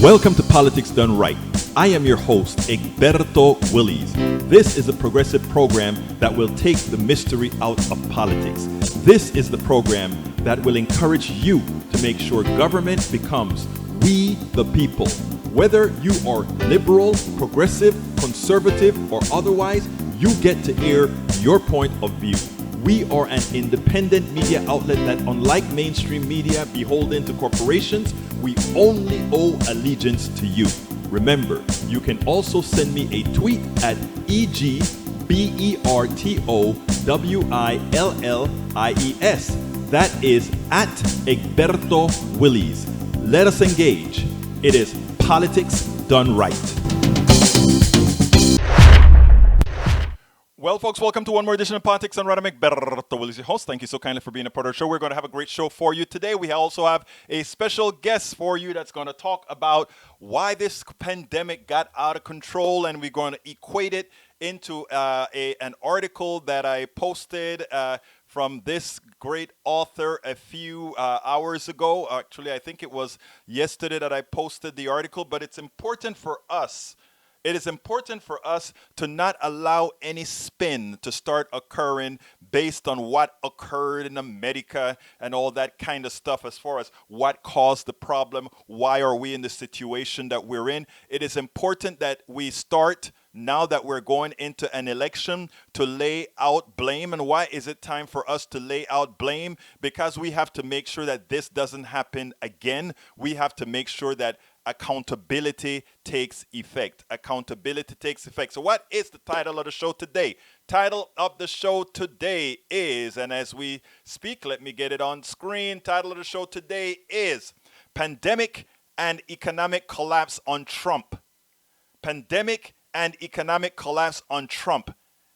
Welcome to Politics Done Right. I am your host, Egberto Willies. This is a progressive program that will take the mystery out of politics. This is the program that will encourage you to make sure government becomes we the people. Whether you are liberal, progressive, conservative, or otherwise, you get to air your point of view. We are an independent media outlet that, unlike mainstream media beholden to corporations, we only owe allegiance to you. Remember, you can also send me a tweet at EGBERTOWILLIES. That is at Egberto Willies. Let us engage. It is Politics Done Right. Well, folks, welcome to one more edition of Politics on Right. I'm Egberto Willies, your host. Thank you so kindly for being a part of the show. We're going to have a great show for you today. We also have a special guest for you that's going to talk about why this pandemic got out of control, and we're going to equate it into an article that I posted from this great author a few hours ago. Actually, I think it was yesterday that I posted the article, but it's important for us. It is important for us to not allow any spin to start occurring based on what occurred in America and all that kind of stuff as far as what caused the problem, why are we in the situation that we're in. It is important that we start, now that we're going into an election, to lay out blame. And why is it time for us to lay out blame? Because we have to make sure that this doesn't happen again. We have to make sure that accountability takes effect. Accountability takes effect. So what is the title of the show today? Title of the show today is, and as we speak, let me get it on screen. Title of the show today is Pandemic and Economic Collapse on Trump. Pandemic and Economic Collapse on Trump.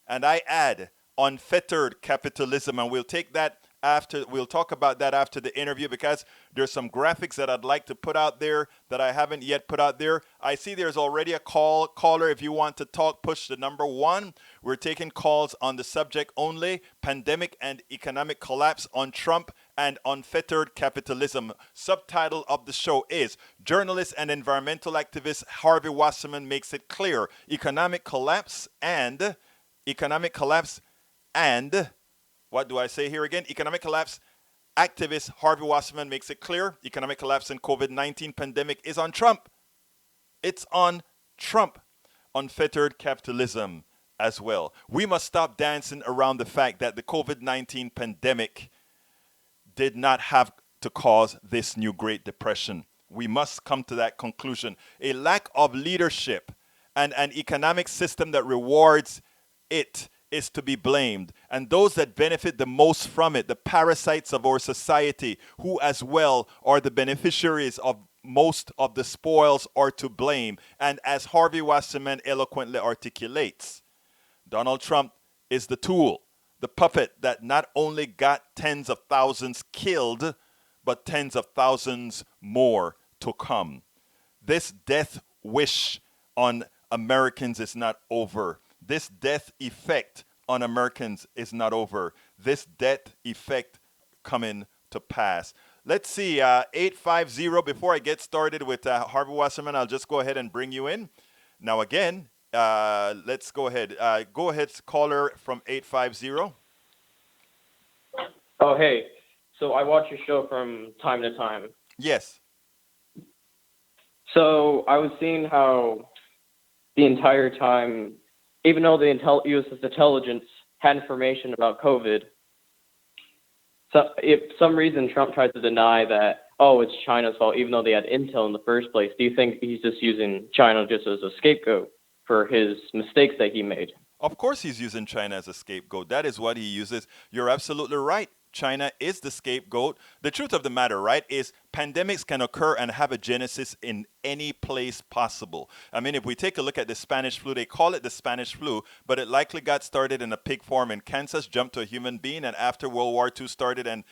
And I add Unfettered Capitalism. And we'll take that after, we'll talk about that after the interview, because there's some graphics that I'd like to put out there that I haven't yet put out there. I see there's already a caller. If you want to talk, push the number 1. We're taking calls on the subject only: Pandemic and Economic Collapse on Trump and Unfettered Capitalism. Subtitle of the show is Journalist and Environmental Activist Harvey Wasserman Makes It Clear: Economic Collapse and what do I say here again? Economic collapse. Activist Harvey Wasserman makes it clear: economic collapse and COVID-19 pandemic is on Trump. It's on Trump. Unfettered capitalism as well. We must stop dancing around the fact that the COVID-19 pandemic did not have to cause this new Great Depression. We must come to that conclusion. A lack of leadership and an economic system that rewards it is to be blamed. And those that benefit the most from it, the parasites of our society, who as well are the beneficiaries of most of the spoils, are to blame. And as Harvey Wasserman eloquently articulates, Donald Trump is the tool, the puppet that not only got tens of thousands killed, but tens of thousands more to come. This death wish on Americans is not over. This death effect on Americans is not over. This death effect coming to pass. Let's see, 850, before I get started with Harvey Wasserman, I'll just go ahead and bring you in. Now again, let's go ahead. Go ahead, caller from 850. Oh, hey. So I watch your show from time to time. Yes. So I was seeing how the entire time, even though the U.S. intelligence had information about COVID, so if some reason Trump tries to deny that, oh, it's China's fault, even though they had intel in the first place, do you think he's just using China just as a scapegoat for his mistakes that he made? Of course he's using China as a scapegoat. That is what he uses. You're absolutely right. China is the scapegoat. The truth of the matter, right, is pandemics can occur and have a genesis in any place possible. I mean, if we take a look at the Spanish flu, they call it the Spanish flu, but it likely got started in a pig farm in Kansas, jumped to a human being, and after World War II started, and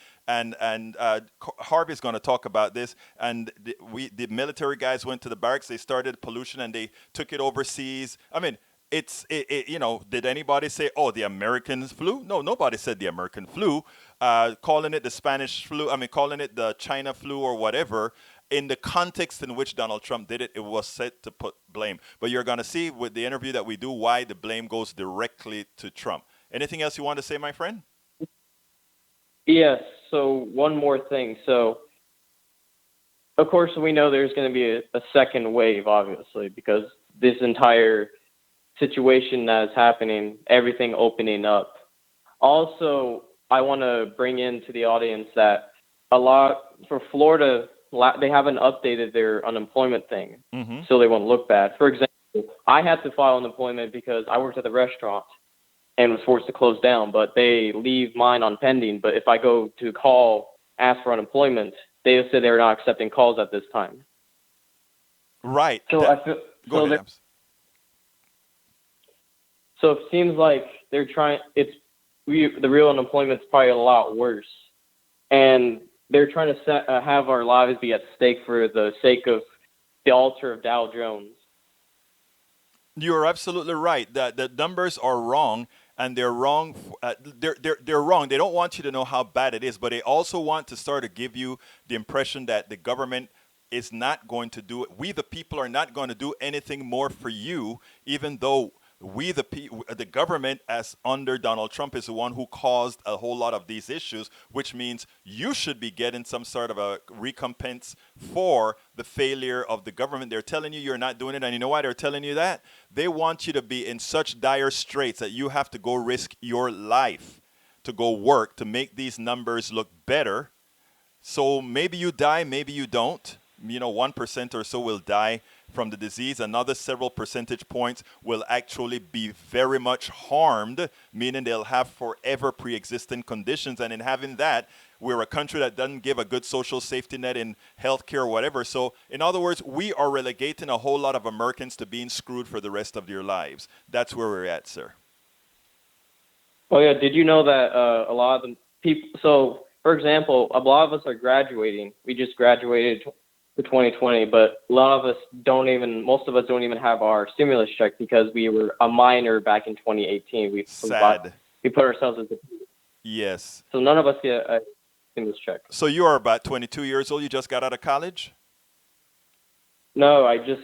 Harvey's going to talk about this, and the military guys went to the barracks, they started pollution, and they took it overseas. I mean, did anybody say, oh, the American flu? No, nobody said the American flu. Calling it the Spanish flu, calling it the China flu or whatever. in the context in which Donald Trump did it, it was set to put blame. But you're going to see with the interview that we do why the blame goes directly to Trump. Anything else you want to say, my friend? Yes. So one more thing. So of course we know there's going to be a second wave, obviously, because this entire situation that is happening, everything opening up. Also, I want to bring into the audience that a lot for Florida, they haven't updated their unemployment thing, so they won't look bad. For example, I had to file unemployment because I worked at the restaurant and was forced to close down, but they leave mine on pending. But if I go to ask for unemployment, they said they're not accepting calls at this time. Right. So I feel Go ahead. So it seems like they're trying. The real unemployment is probably a lot worse, and they're trying to have our lives be at stake for the sake of the altar of Dow Jones. You're absolutely right. That the numbers are wrong, and they're wrong. They're wrong. They don't want you to know how bad it is, but they also want to start to give you the impression that the government is not going to do it. We, the people, are not going to do anything more for you, even though the government, as under Donald Trump, is the one who caused a whole lot of these issues, which means you should be getting some sort of a recompense for the failure of the government. They're telling you you're not doing it, and you know why they're telling you that? They want you to be in such dire straits that you have to go risk your life to go work to make these numbers look better. So maybe you die, maybe you don't. 1% or so will die from the disease. Another several percentage points will actually be very much harmed, meaning they'll have forever pre-existing conditions. And in having that, we're a country that doesn't give a good social safety net in healthcare or whatever. So in other words, we are relegating a whole lot of Americans to being screwed for the rest of their lives. That's where we're at, sir. Oh yeah, did you know that a lot of the people? So for example, a lot of us are graduating. We just graduated for 2020, but most of us don't even have our stimulus check because we were a minor back in 2018. Sad. We put ourselves into. Yes. So none of us get a stimulus check. So you are about 22 years old. You just got out of college? No, I just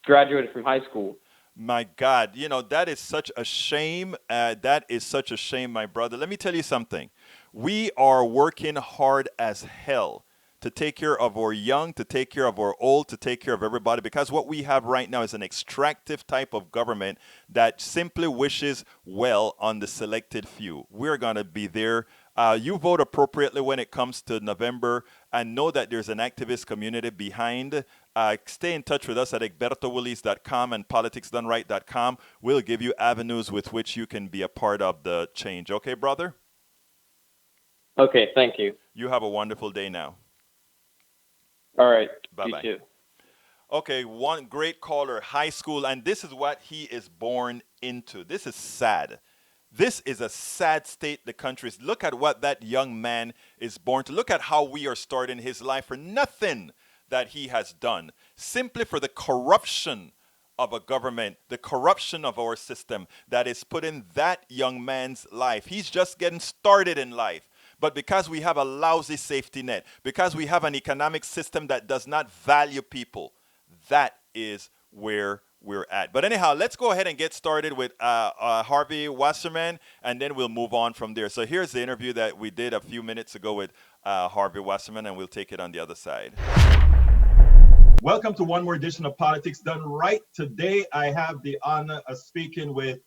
graduated from high school. My God, that is such a shame. That is such a shame, my brother. Let me tell you something. We are working hard as hell to take care of our young, to take care of our old, to take care of everybody, because what we have right now is an extractive type of government that simply wishes well on the selected few. We're going to be there. You vote appropriately when it comes to November, and know that there's an activist community behind. Stay in touch with us at egbertowillies.com and politicsdoneright.com. We'll give you avenues with which you can be a part of the change. Okay, brother? Okay, thank you. You have a wonderful day now. All right. Bye-bye. You too. Okay, one great caller, high school, and this is what he is born into. This is sad. This is a sad state the country is. Look at what that young man is born to. Look at how we are starting his life for nothing that he has done, simply for the corruption of a government, the corruption of our system that is putting that young man's life. He's just getting started in life. But because we have a lousy safety net, because we have an economic system that does not value people, that is where we're at. But anyhow, let's go ahead and get started with Harvey Wasserman, and then we'll move on from there. So here's the interview that we did a few minutes ago with Harvey Wasserman, and we'll take it on the other side. Welcome to one more edition of Politics Done Right. Today, I have the honor of speaking with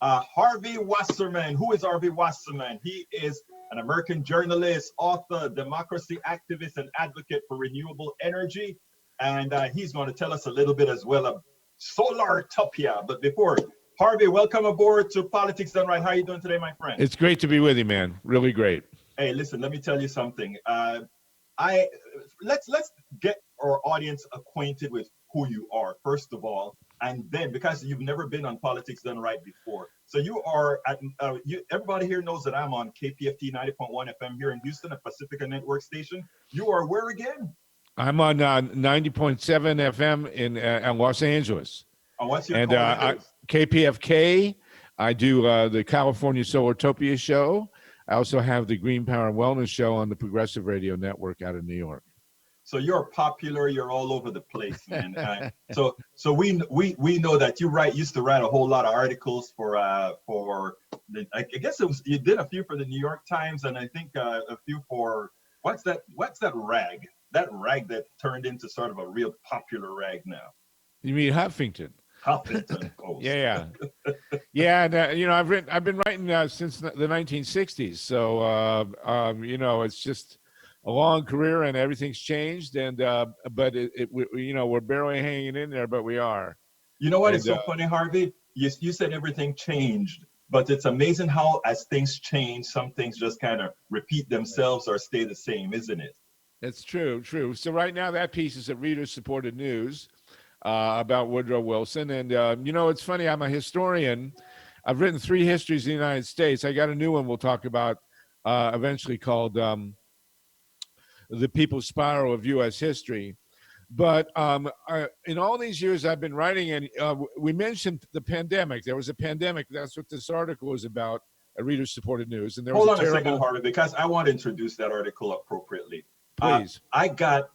Harvey Wasserman. Who is Harvey Wasserman? He is an American journalist, author, democracy activist, and advocate for renewable energy. And he's going to tell us a little bit as well of Solartopia. But before, Harvey, welcome aboard to Politics Done Right. How are you doing today, my friend? It's great to be with you, man. Really great. Hey, listen, let me tell you something. Let's get our audience acquainted with who you are, first of all, and then, because you've never been on Politics Done Right before. So you are at, everybody here knows that I'm on KPFT 90.1 FM here in Houston, a Pacifica Network station. You are where again? I'm on 90.7 FM in Los Angeles. Oh, what's your call? KPFK. I do the California Solartopia show. I also have the Green Power and Wellness show on the Progressive Radio Network out of New York. So you're popular. You're all over the place, man. So we know that you used to write a whole lot of articles for I guess it was you did a few for the New York Times, and I think a few for what's that rag that turned into sort of a real popular rag now. You mean Huffington? Huffington Post. Yeah, yeah. And, I've been writing since the 1960s. So, it's just a long career, and everything's changed. And but we're barely hanging in there, but we are. You know what? And It's so funny, Harvey. You said everything changed, but it's amazing how, as things change, some things just kind of repeat themselves or stay the same, isn't it? That's true. So right now, that piece is at Reader-Supported News about Woodrow Wilson. And it's funny. I'm a historian. I've written 3 histories of the United States. I got a new one we'll talk about eventually called The People's Spiral of U.S. History. But in all these years I've been writing, and we mentioned the pandemic. There was a pandemic. That's what this article is about at Reader-Supported News. And there Hold was on a second, Harvey, because I want to introduce that article appropriately. Please. I got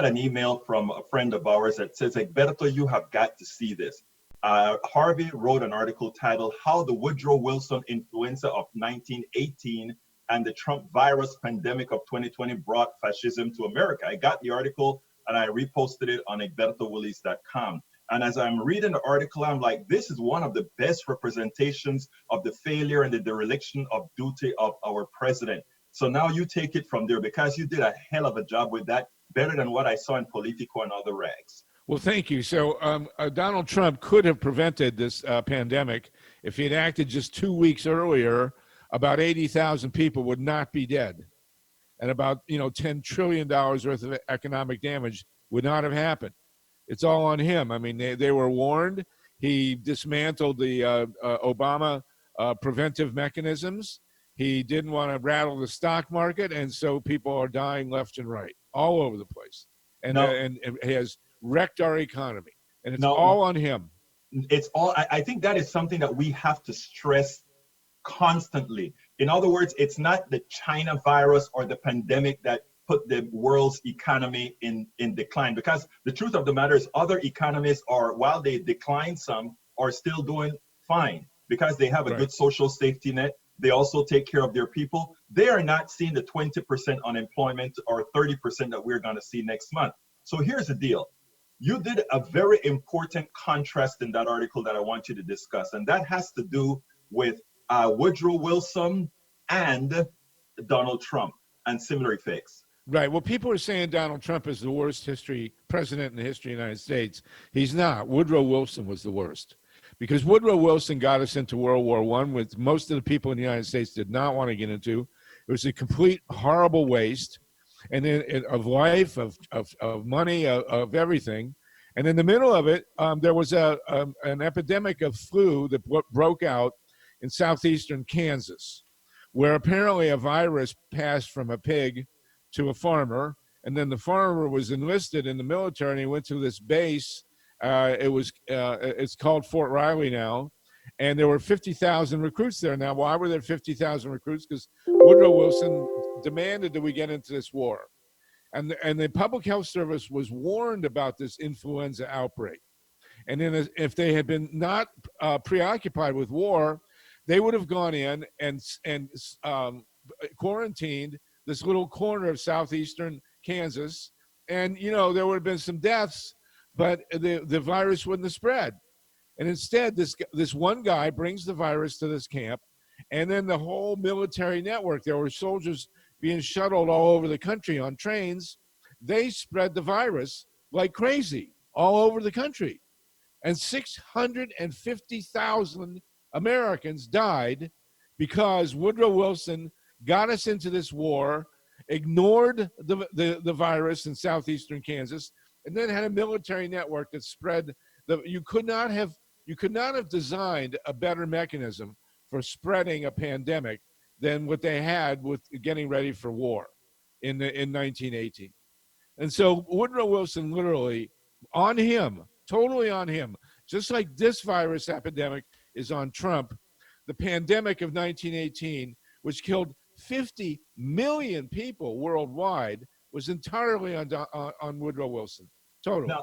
an email from a friend of ours that says, Egberto, you have got to see this. Harvey wrote an article titled How the Woodrow Wilson Influenza of 1918 and the Trump virus pandemic of 2020 brought fascism to America. I got the article and I reposted it on egbertowillis.com. And as I'm reading the article, I'm like, this is one of the best representations of the failure and the dereliction of duty of our president. So now you take it from there, because you did a hell of a job with that, better than what I saw in Politico and other rags. Well, thank you. So Donald Trump could have prevented this pandemic if he had acted just 2 weeks earlier. About 80,000 people would not be dead, and about $10 trillion worth of economic damage would not have happened. It's all on him. I mean, they were warned. He dismantled the Obama preventive mechanisms. He didn't want to rattle the stock market, and so people are dying left and right, all over the place. And he has wrecked our economy, and it's all on him. It's all. I think that is something that we have to stress constantly. In other words, it's not the China virus or the pandemic that put the world's economy in decline, because the truth of the matter is other economies are, while they decline some, are still doing fine because they have a good social safety net. They also take care of their people. They are not seeing the 20% unemployment or 30% that we're going to see next month. So here's the deal. You did a very important contrast in that article that I want you to discuss, and that has to do with Woodrow Wilson and Donald Trump and similar effects. Right. Well, people are saying Donald Trump is the worst president in the history of the United States. He's not. Woodrow Wilson was the worst, because Woodrow Wilson got us into World War I, which most of the people in the United States did not want to get into. It was a complete horrible waste, and then of life, of money, of everything. And in the middle of it, there was an epidemic of flu that broke out in southeastern Kansas, where apparently a virus passed from a pig to a farmer, and then the farmer was enlisted in the military, and he went to this base. It's called Fort Riley now, and there were 50,000 recruits there. Now, why were there 50,000 recruits? Because Woodrow Wilson demanded that we get into this war, and the Public Health Service was warned about this influenza outbreak. And then, if they had been not preoccupied with war, they would have gone in and quarantined this little corner of southeastern Kansas, and there would have been some deaths, but the virus wouldn't have spread. And instead, this one guy brings the virus to this camp, and then the whole military network. There were soldiers being shuttled all over the country on trains. They spread the virus like crazy all over the country, and 650,000 Americans died because Woodrow Wilson got us into this war, ignored the virus in southeastern Kansas, and then had a military network that spread. You could not have designed a better mechanism for spreading a pandemic than what they had with getting ready for war in 1918. And so Woodrow Wilson, literally on him, totally on him, just like this virus epidemic is on Trump. The pandemic of 1918, which killed 50 million people worldwide, was entirely on Woodrow Wilson. Totally.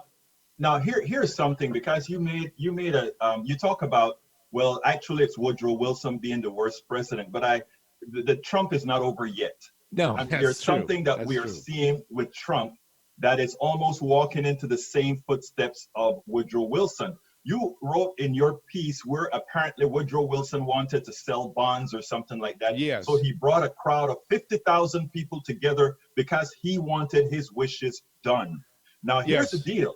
Now here's something, because you made a you talk about, well, actually it's Woodrow Wilson being the worst president, but the Trump is not over yet. No, I mean, that's there's true. something that That's we are true. seeing with Trump that is almost walking into the same footsteps of Woodrow Wilson. You wrote in your piece where apparently Woodrow Wilson wanted to sell bonds or something like that. So Yes. he brought a crowd of 50,000 people together because he wanted his wishes done. Now, here's the Yes. deal.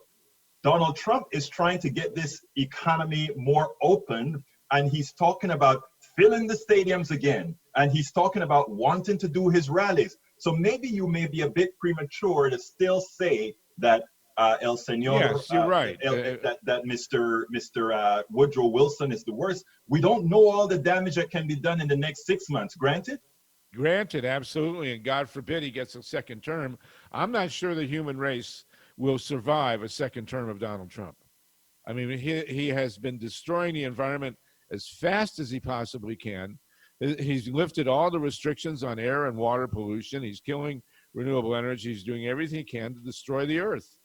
Donald Trump is trying to get this economy more open, and he's talking about filling the stadiums again, and he's talking about wanting to do his rallies. So maybe you may be a bit premature to still say that El Senor, Yes, you're right. that Mr. Woodrow Wilson is the worst. We don't know all the damage that can be done in the next 6 months. Granted. Granted, absolutely, and God forbid he gets a second term. I'm not sure the human race will survive a second term of Donald Trump. I mean, he has been destroying the environment as fast as he possibly can. He's lifted all the restrictions on air and water pollution. He's killing renewable energy. He's doing everything he can to destroy the earth.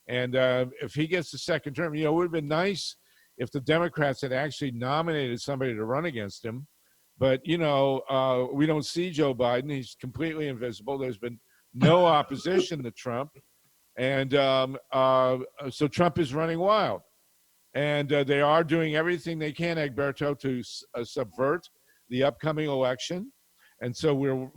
And if he gets the second term, it would have been nice if the Democrats had actually nominated somebody to run against him. But, we don't see Joe Biden. He's completely invisible. There's been no opposition to Trump. And so Trump is running wild. And they are doing everything they can, Egberto, to subvert the upcoming election. And so we're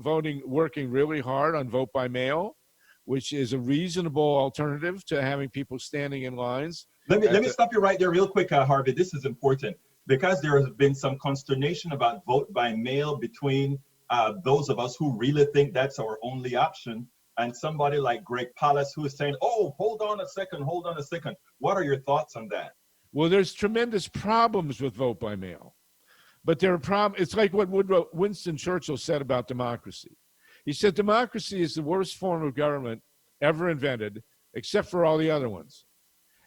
working really hard on vote by mail, which is a reasonable alternative to having people standing in lines. Let me stop you right there real quick, Harvey. This is important because there has been some consternation about vote by mail between those of us who really think that's our only option, and somebody like Greg Palast who is saying, oh, hold on a second. What are your thoughts on that? Well, there's tremendous problems with vote by mail. But there are problems. It's like what Winston Churchill said about democracy. He said democracy is the worst form of government ever invented, except for all the other ones.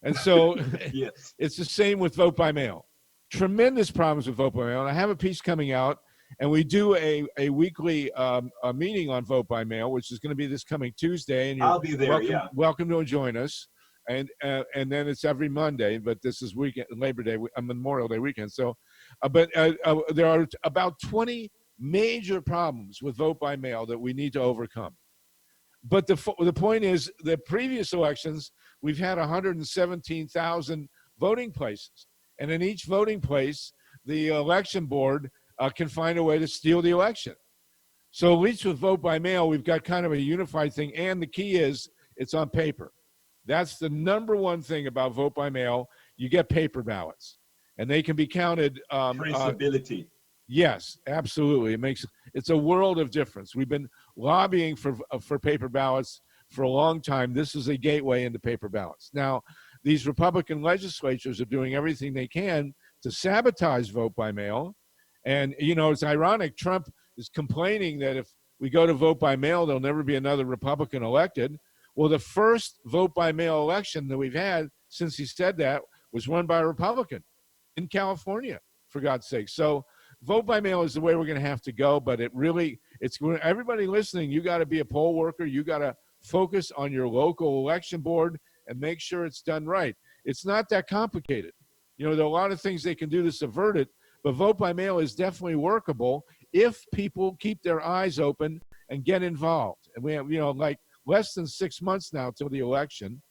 And so yes. It's the same with vote by mail. Tremendous problems with vote by mail. And I have a piece coming out, and we do a weekly a meeting on vote by mail, which is going to be this coming Tuesday. And I'll be there. Welcome to join us. And then it's every Monday, but this is weekend, Labor Day, Memorial Day weekend. So, there are about 20 major problems with vote by mail that we need to overcome. But the point is, the previous elections, we've had 117,000 voting places. And in each voting place, the election board can find a way to steal the election. So at least with vote by mail, we've got kind of a unified thing. And the key is it's on paper. That's the number one thing about vote by mail. You get paper ballots, and they can be counted. Traceability. Yes, absolutely. It's a world of difference. We've been lobbying for paper ballots for a long time. This is a gateway into paper ballots. Now, these Republican legislatures are doing everything they can to sabotage vote by mail. And, it's ironic. Trump is complaining that if we go to vote by mail, there'll never be another Republican elected. Well, the first vote by mail election that we've had since he said that was won by a Republican in California, for God's sake. So vote by mail is the way we're going to have to go, but it's everybody listening, you got to be a poll worker. You got to focus on your local election board and make sure it's done right. It's not that complicated. There are a lot of things they can do to subvert it, but vote by mail is definitely workable if people keep their eyes open and get involved. And we have, like less than 6 months now till the election.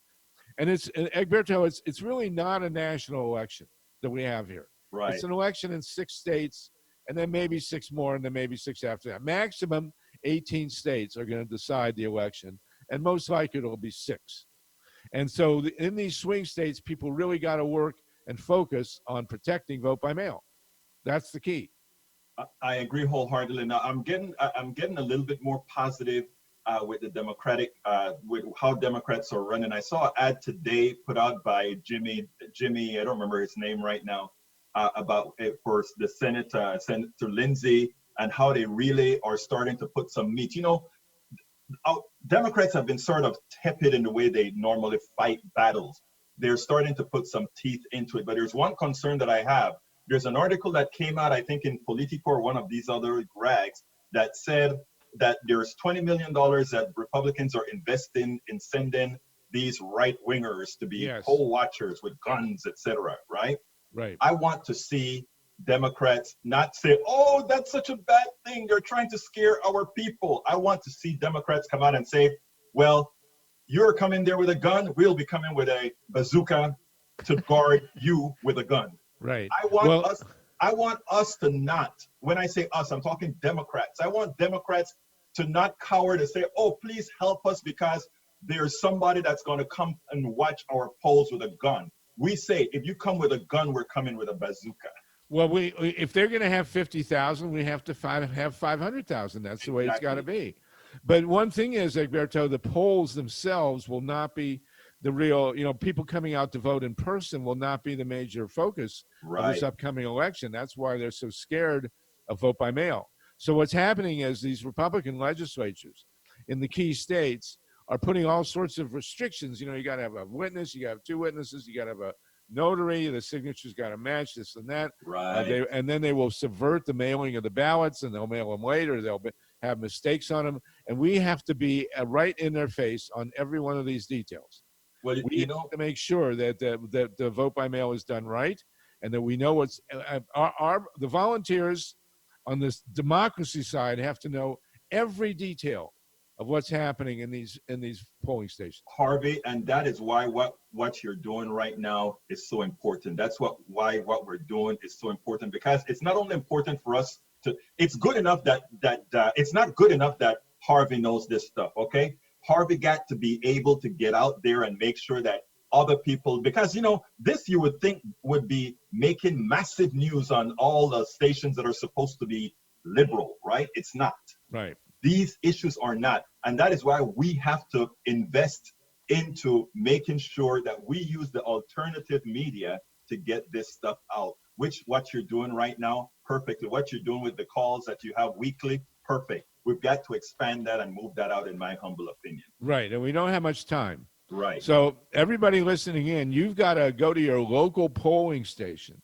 And Egberto, it's really not a national election that we have here. Right. It's an election in 6 states, and then maybe 6 more, and then maybe 6 after that. Maximum 18 states are going to decide the election, and most likely it'll be 6. And so in these swing states, people really got to work and focus on protecting vote by mail. That's the key. I agree wholeheartedly. Now I'm getting a little bit more positive with the Democratic, with how Democrats are running. I saw an ad today put out by Jimmy, I don't remember his name right now, about for the Senate, Senator Lindsey, and how they really are starting to put some meat. Democrats have been sort of tepid in the way they normally fight battles. They're starting to put some teeth into it. But there's one concern that I have. There's an article that came out, I think, in Politico or one of these other rags that said that there's $20 million that Republicans are investing in sending these right wingers to be Yes. poll watchers with guns, etc. Right? Right. I want to see Democrats not say, "Oh, that's such a bad thing. They're trying to scare our people." I want to see Democrats come out and say, "Well, you're coming there with a gun. We'll be coming with a bazooka to guard you with a gun." Right. I want Well, us. I want us to not. When I say us, I'm talking Democrats. I want Democrats to not cower to say, "Oh, please help us because there's somebody that's going to come and watch our polls with a gun." We say, if you come with a gun, we're coming with a bazooka. well, if they're going to have 50,000, we have to have 500,000. That's the way it's got to be. But one thing is, Egberto, the polls themselves will not be the real, people coming out to vote in person will not be the major focus of this upcoming election. That's why they're so scared of vote by mail. So what's happening is these Republican legislatures in the key states are putting all sorts of restrictions. You got to have a witness, you got to have 2 witnesses, you got to have a notary, the signatures got to match this and that. Right. And then they will subvert the mailing of the ballots, and they'll mail them later. They'll have mistakes on them. And we have to be right in their face on every one of these details. Well, we have to make sure that the vote by mail is done right, and that we know what's the volunteers on this democracy side have to know every detail of what's happening in these polling stations. Harvey, and that is why what you're doing right now is so important. That's why what we're doing is so important, because it's not only important for us to. It's good enough that it's not good enough that Harvey knows this stuff. Okay, Harvey got to be able to get out there and make sure that other people, because this you would think would be making massive news on all the stations that are supposed to be liberal, right? It's not. Right. These issues are not. And that is why we have to invest into making sure that we use the alternative media to get this stuff out, which what you're doing right now, perfectly. What you're doing with the calls that you have weekly, perfect. We've got to expand that and move that out, in my humble opinion. Right. And we don't have much time. Right. So everybody listening in, you've got to go to your local polling station.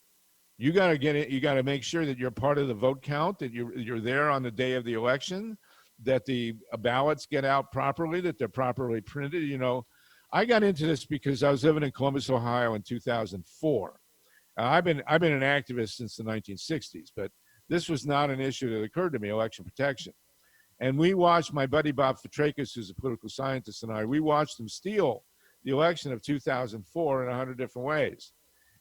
You got to get it. You got to make sure that you're part of the vote count, that you're there on the day of the election, that the ballots get out properly, that they're properly printed. I got into this because I was living in Columbus, Ohio in 2004. I've been an activist since the 1960s, but this was not an issue that occurred to me, election protection. And we watched my buddy Bob Fitrakis, who's a political scientist, and we watched him steal the election of 2004 in 100 different ways.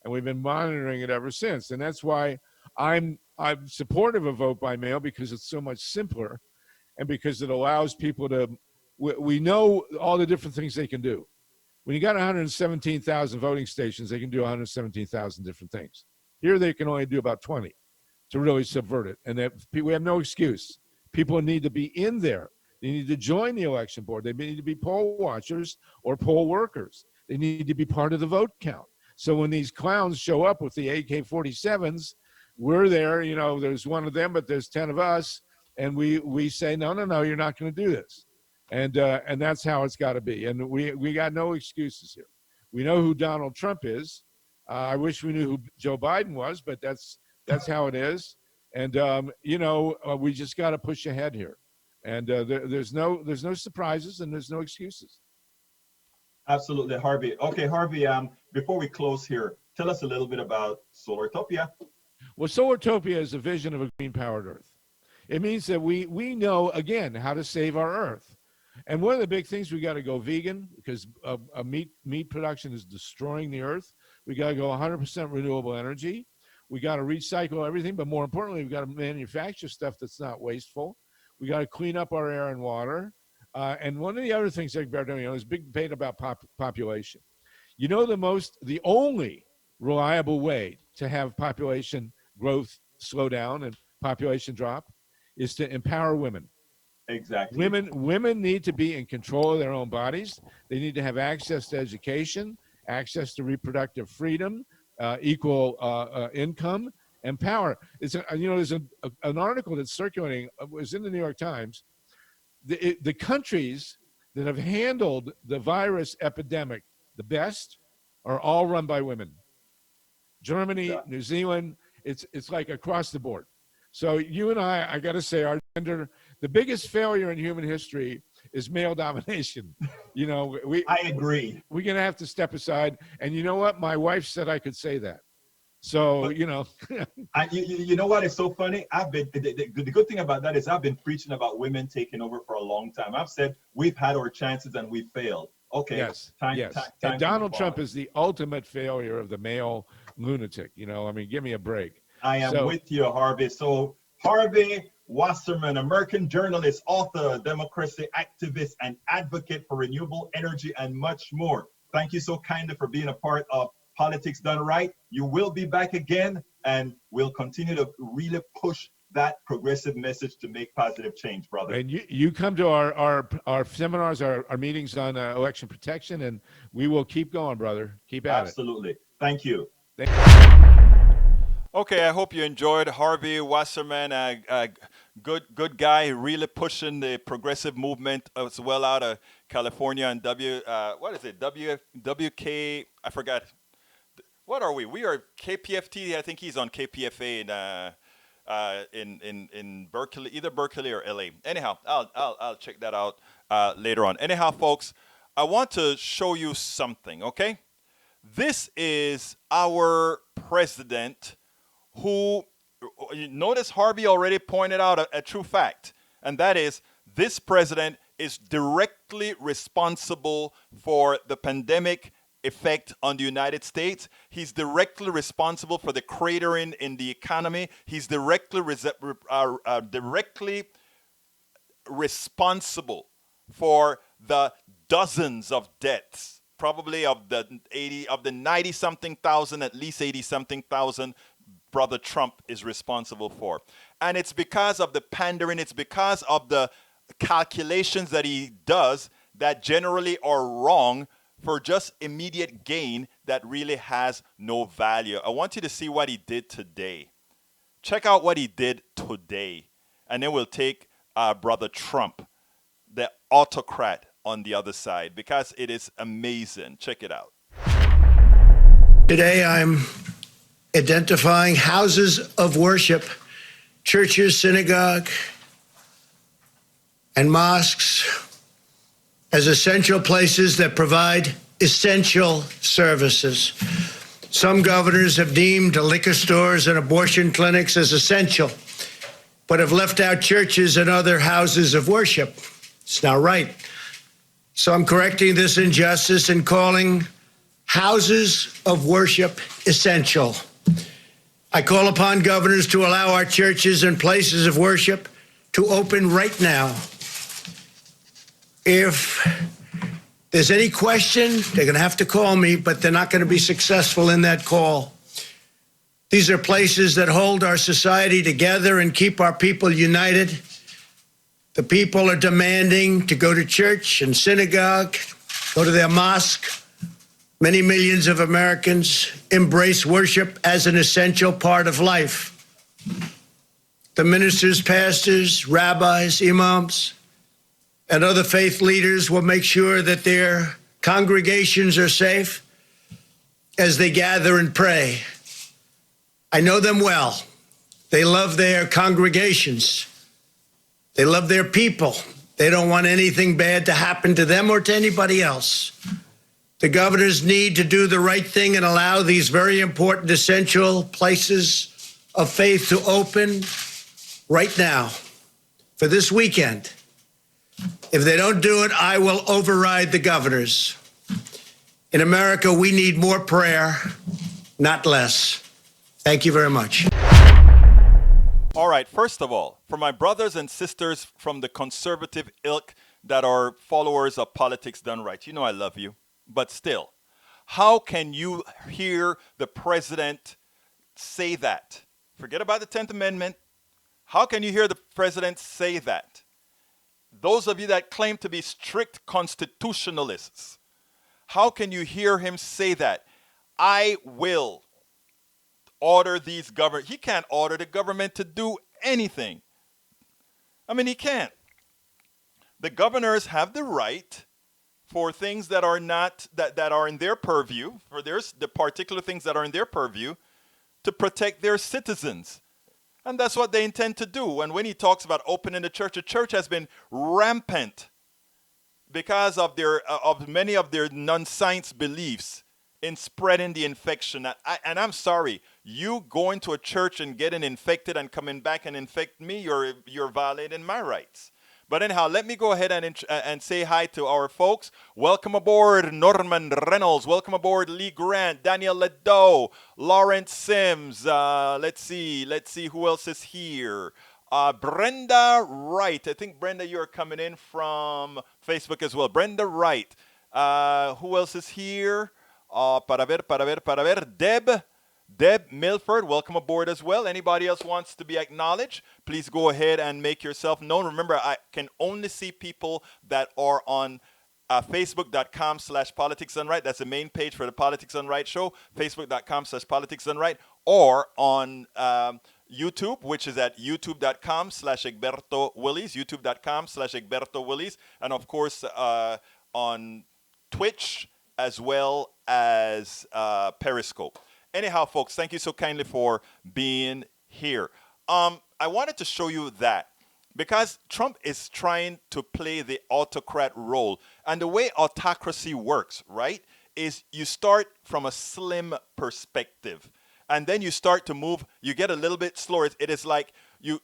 And we've been monitoring it ever since. And that's why I'm supportive of vote by mail, because it's so much simpler, and because it allows people to, we know all the different things they can do. When you got 117,000 voting stations, they can do 117,000 different things. Here they can only do about 20 to really subvert it. And we have no excuse. People need to be in there. They need to join the election board. They need to be poll watchers or poll workers. They need to be part of the vote count. So when these clowns show up with the AK-47s, we're there, there's one of them, but there's 10 of us. And we say, no, you're not going to do this. And that's how it's got to be. And we got no excuses here. We know who Donald Trump is. I wish we knew who Joe Biden was, but that's how it is. And we just got to push ahead here. And there's no surprises, and there's no excuses. Absolutely, Harvey. Okay, Harvey. Before we close here, tell us a little bit about Solartopia. Well, Solartopia is a vision of a green-powered Earth. It means that we know, again, how to save our Earth. And one of the big things, we got to go vegan, because meat production is destroying the Earth. We got to go 100% renewable energy. We got to recycle everything, but more importantly, we got to manufacture stuff that's not wasteful. We got to clean up our air and water. And one of the other things, Egberto, is big debate about population. The only reliable way to have population growth slow down and population drop is to empower women. Exactly. Women need to be in control of their own bodies. They need to have access to education, access to reproductive freedom, equal income, and power. There's an article that's circulating. It was in the New York Times. The countries that have handled the virus epidemic the best are all run by women. Germany, New Zealand, it's like across the board. So you and I got to say, our gender, the biggest failure in human history is male domination. You know, I agree. we're going to have to step aside. And you know what? My wife said I could say that. So, But you know, you know what is so funny? I've been the good thing about that is I've been preaching about women taking over for a long time. I've said we've had our chances and we failed. Okay, yes, time yes. time And to Donald move Trump on. is the ultimate failure of the male lunatic. You know, I mean, give me a break. I am So, with you, Harvey. So Harvey Wasserman, American journalist, author, democracy activist, and advocate for renewable energy and much more. Thank you so kindly for being a part of Politics Done Right. You will be back again, and we'll continue to really push that progressive message to make positive change, brother. and you come to our seminars, our meetings on election protection, and we will keep going, brother. Keep at it. Absolutely. Thank you. Okay, I hope you enjoyed Harvey Wasserman, a good guy, really pushing the progressive movement as well out of California and what is it? WK, I forgot. What are we? We are KPFT. I think he's on KPFA in Berkeley, either Berkeley or LA. Anyhow, I'll check that out later on. Anyhow, folks, I want to show you something. Okay, this is our president, who, you notice Harvey already pointed out a true fact, and that is this president is directly responsible for the pandemic effect on the United States. He's directly responsible for the cratering in the economy. He's directly responsible for the dozens of deaths, probably of the 90 something thousand, at least 80 something thousand brother Trump is responsible for. And it's because of the pandering, it's because of the calculations that he does that generally are wrong for just immediate gain that really has no value. I want you to see what he did today. Check out what he did today. And then we'll take brother Trump, the autocrat, on the other side, because it is amazing. Check it out. Today I'm identifying houses of worship, churches, synagogue, and mosques as essential places that provide essential services. Some governors have deemed liquor stores and abortion clinics as essential, but have left out churches and other houses of worship. It's not right. So I'm correcting this injustice and calling houses of worship essential. I call upon governors to allow our churches and places of worship to open right now. If there's any question, they're going to have to call me, but they're not going to be successful in that call. These are places that hold our society together and keep our people united. The people are demanding to go to church and synagogue, go to their mosque. Many millions of Americans embrace worship as an essential part of life. The ministers, pastors, rabbis, imams, and other faith leaders will make sure that their congregations are safe as they gather and pray. I know them well. They love their congregations. They love their people. They don't want anything bad to happen to them or to anybody else. The governors need to do the right thing and allow these very important, essential places of faith to open right now for this weekend. If they don't do it, I will override the governors. In America, we need more prayer, not less. Thank you very much. All right, first of all, for my brothers and sisters from the conservative ilk that are followers of Politics Done Right, you know I love you. But still, how can you hear the president say that? Forget about the 10th Amendment. How can you hear the president say that? Those of you that claim to be strict constitutionalists, how can you hear him say that? I will order these government. He can't order the government to do anything. I mean, he can't. The governors have the right for things that are not that are in their purview, for the particular things that are in their purview, to protect their citizens. And that's what they intend to do. And when he talks about opening the church has been rampant because of many of their non-science beliefs in spreading the infection. And I'm sorry, you going to a church and getting infected and coming back and infect me, you're violating my rights. But anyhow, let me go ahead and say hi to our folks. Welcome aboard, Norman Reynolds. Welcome aboard, Lee Grant, Daniel Ledoux, Lawrence Sims. Let's see who else is here. Brenda Wright. I think, Brenda, you're coming in from Facebook as well. Brenda Wright. Who else is here? Para ver. Deb Milford, welcome aboard as well. Anybody else wants to be acknowledged, please go ahead and make yourself known. Remember, I can only see people that are on Facebook.com/Politics Done Right. That's the main page for the Politics Done Right show, Facebook.com/Politics Done Right, or on YouTube, which is at YouTube.com/Egberto Willies, YouTube.com/Egberto Willies, and of course on Twitch as well as Periscope. Anyhow, folks, thank you so kindly for being here. I wanted to show you that because Trump is trying to play the autocrat role. And the way autocracy works, right, is you start from a slim perspective. And then you start to move, you get a little bit slower. It is like you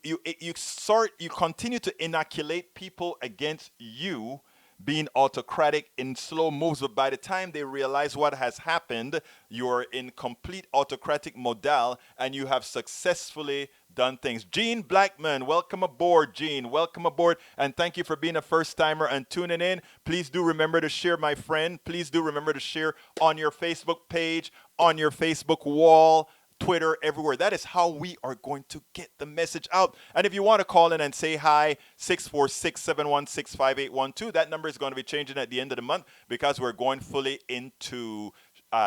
continue to inoculate people against you being autocratic in slow moves, but by the time they realize what has happened, you're in complete autocratic model and you have successfully done things. Gene Blackman, welcome aboard, Gene. Welcome aboard, and thank you for being a first-timer and tuning in. Please do remember to share, my friend. Please do remember to share on your Facebook page, on your Facebook wall, Twitter, everywhere. That is how we are going to get the message out. And if you want to call in and say hi, 646-716-5812. That number is going to be changing at the end of the month because we're going fully into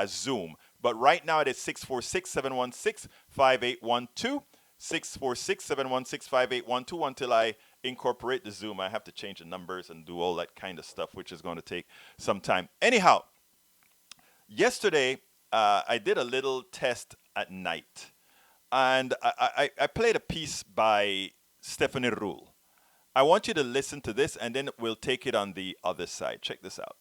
Zoom. But right now it is 646-716-5812. 646-716-5812 until I incorporate the Zoom. I have to change the numbers and do all that kind of stuff, which is going to take some time. Anyhow, yesterday I did a little test at night, and I played a piece by Stephanie Rule. I want you to listen to this, and then we'll take it on the other side. Check this out.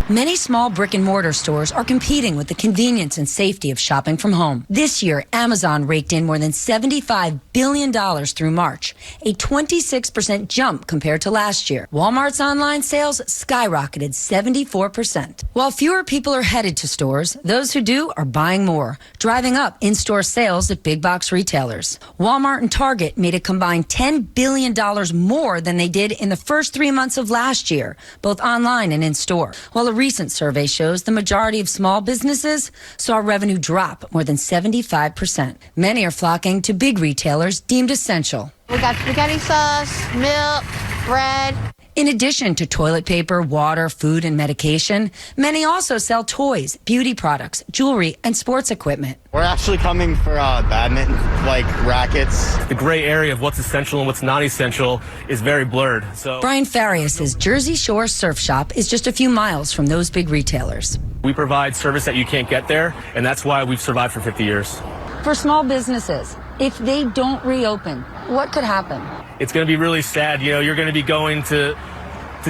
Many small brick and mortar stores are competing with the convenience and safety of shopping from home. This year, Amazon raked in more than $75 billion through March, a 26% jump compared to last year. Walmart's online sales skyrocketed 74%. While fewer people are headed to stores, those who do are buying more, driving up in-store sales at big box retailers. Walmart and Target made a combined $10 billion more than they did in the first 3 months of last year, both online and in-store. While a recent survey shows the majority of small businesses saw revenue drop more than 75%. Many are flocking to big retailers deemed essential. We got spaghetti sauce, milk, bread. In addition to toilet paper, water, food, and medication, many also sell toys, beauty products, jewelry, and sports equipment. We're actually coming for badminton, like rackets. The gray area of what's essential and what's not essential is very blurred. So Brian Farias' Jersey Shore Surf Shop is just a few miles from those big retailers. we provide service that you can't get there, and that's why we've survived for 50 years. For small businesses, if they don't reopen, what could happen? It's going to be really sad. You know, you're going to be going to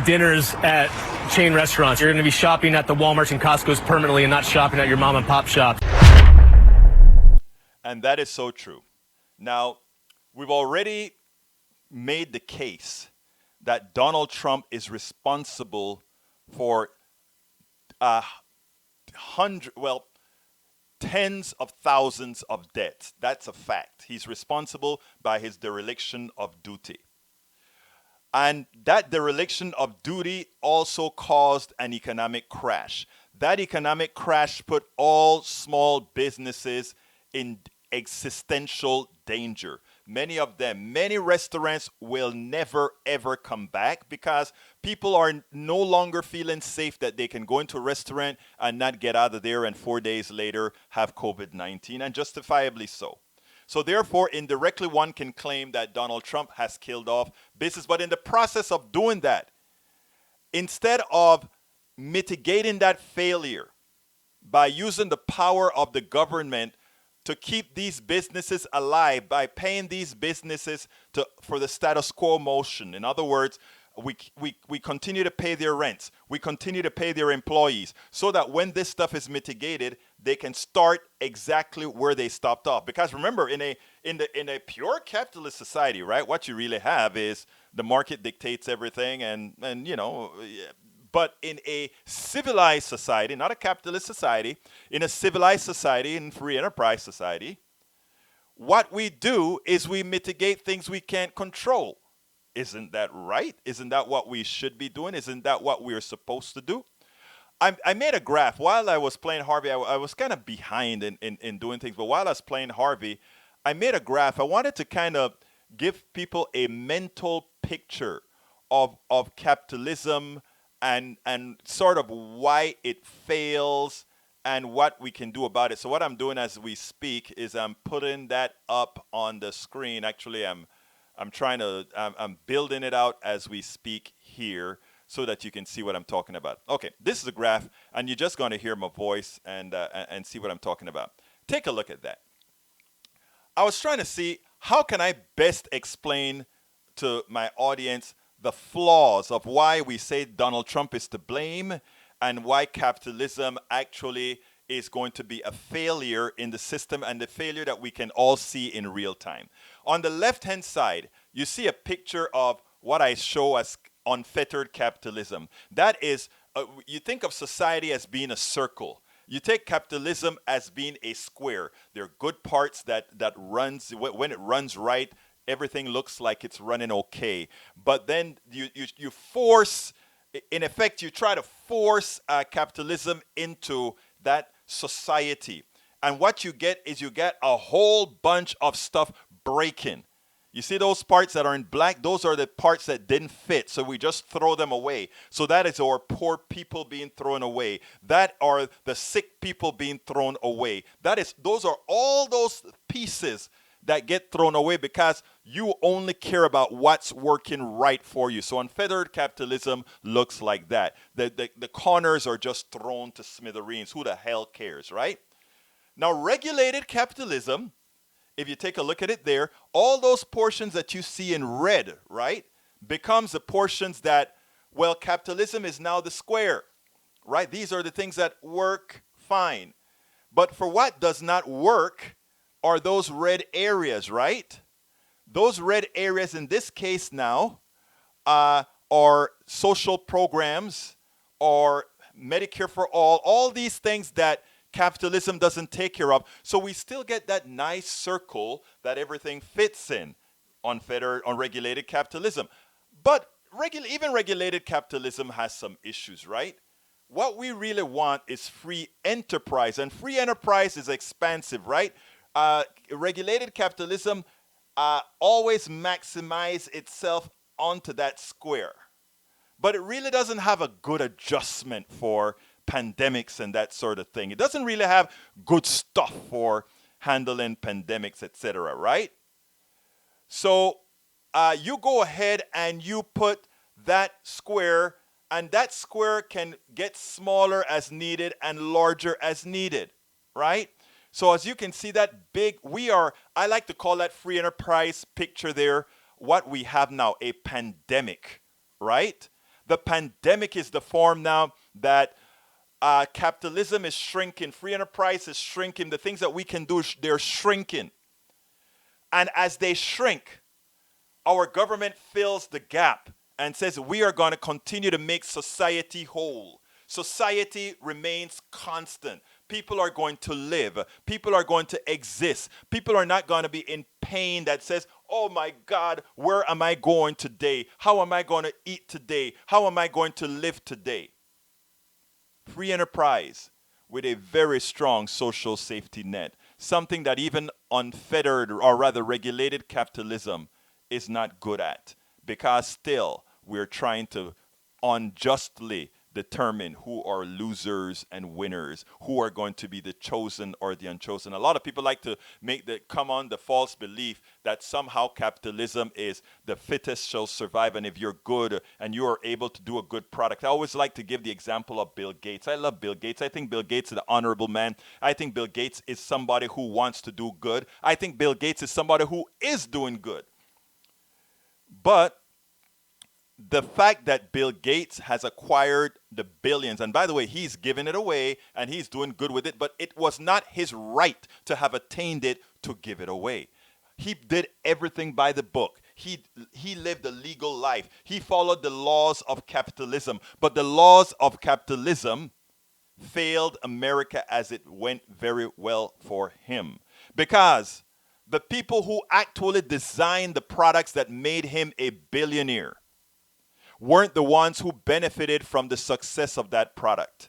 dinners at chain restaurants. You're going to be shopping at the Walmarts and Costco's permanently and not shopping at your mom and pop shop. And that is so true. Now, we've already made the case that Donald Trump is responsible for tens of thousands of deaths. That's a fact. He's responsible by his dereliction of duty. And that dereliction of duty also caused an economic crash. That economic crash put all small businesses in existential danger. Many of them, many restaurants will never ever come back because people are no longer feeling safe that they can go into a restaurant and not get out of there and 4 days later have COVID-19, and justifiably so. So therefore, indirectly, one can claim that Donald Trump has killed off business. But in the process of doing that, instead of mitigating that failure by using the power of the government to keep these businesses alive by paying these businesses for the status quo motion. In other words, we continue to pay their rents. We continue to pay their employees so that when this stuff is mitigated, they can start exactly where they stopped off. Because remember, in a pure capitalist society, right, what you really have is the market dictates everything, and but in a civilized society, not a capitalist society, in a civilized society, in free enterprise society, what we do is we mitigate things we can't control. Isn't that right? Isn't that what we should be doing? Isn't that what we're supposed to do? I made a graph. While I was playing Harvey, I was kind of behind in doing things, but while I was playing Harvey, I made a graph. I wanted to kind of give people a mental picture of capitalism and sort of why it fails and what we can do about it. So what I'm doing as we speak is I'm putting that up on the screen. Actually, I'm building it out as we speak here so that you can see what I'm talking about. Okay, this is a graph, and you're just going to hear my voice and see what I'm talking about. Take a look at that. I was trying to see how can I best explain to my audience the flaws of why we say Donald Trump is to blame and why capitalism actually is going to be a failure in the system, and the failure that we can all see in real time. On the left-hand side, you see a picture of what I show as unfettered capitalism. That is, you think of society as being a circle. You take capitalism as being a square. There are good parts that runs, when it runs right, everything looks like it's running okay. But then you force, in effect, you try to force capitalism into that society. And what you get is you get a whole bunch of stuff breaking. You see those parts that are in black? Those are the parts that didn't fit, so we just throw them away. So that is our poor people being thrown away. That are the sick people being thrown away. Those are all those pieces that get thrown away because you only care about what's working right for you. So unfettered capitalism looks like that. The corners are just thrown to smithereens. Who the hell cares, right? Now, regulated capitalism, if you take a look at it there, all those portions that you see in red, right, becomes the portions that, well, capitalism is now the square, right? These are the things that work fine. But for what does not work are those red areas, right? Those red areas in this case now are social programs or Medicare for all these things that capitalism doesn't take care of. So we still get that nice circle that everything fits in, unregulated capitalism. But even regulated capitalism has some issues, right? What we really want is free enterprise, and free enterprise is expansive, right? Regulated capitalism always maximize itself onto that square. But it really doesn't have a good adjustment for pandemics and that sort of thing. It doesn't really have good stuff for handling pandemics, etc., right? So you go ahead and you put that square, and that square can get smaller as needed and larger as needed, right? So as you can see, that big, I like to call that free enterprise picture there, what we have now, a pandemic, right? The pandemic is the form now that capitalism is shrinking, free enterprise is shrinking, the things that we can do, they're shrinking. And as they shrink, our government fills the gap and says we are going to continue to make society whole. Society remains constant. People are going to live. People are going to exist. People are not going to be in pain that says, oh my God, where am I going today? How am I going to eat today? How am I going to live today? Free enterprise with a very strong social safety net. Something that even unfettered, or rather regulated capitalism is not good at. Because still, we're trying to unjustly determine who are losers and winners, who are going to be the chosen or the unchosen. A lot of people like to come on the false belief that somehow capitalism is the fittest shall survive, and if you're good and you are able to do a good product. I always like to give the example of Bill Gates. I love Bill Gates. I think Bill Gates is an honorable man. I think Bill Gates is somebody who wants to do good. I think Bill Gates is somebody who is doing good. But the fact that Bill Gates has acquired the billions, and by the way, he's given it away and he's doing good with it, but it was not his right to have attained it to give it away. He did everything by the book. He lived a legal life. He followed the laws of capitalism, but the laws of capitalism failed America as it went very well for him. Because the people who actually designed the products that made him a billionaire weren't the ones who benefited from the success of that product.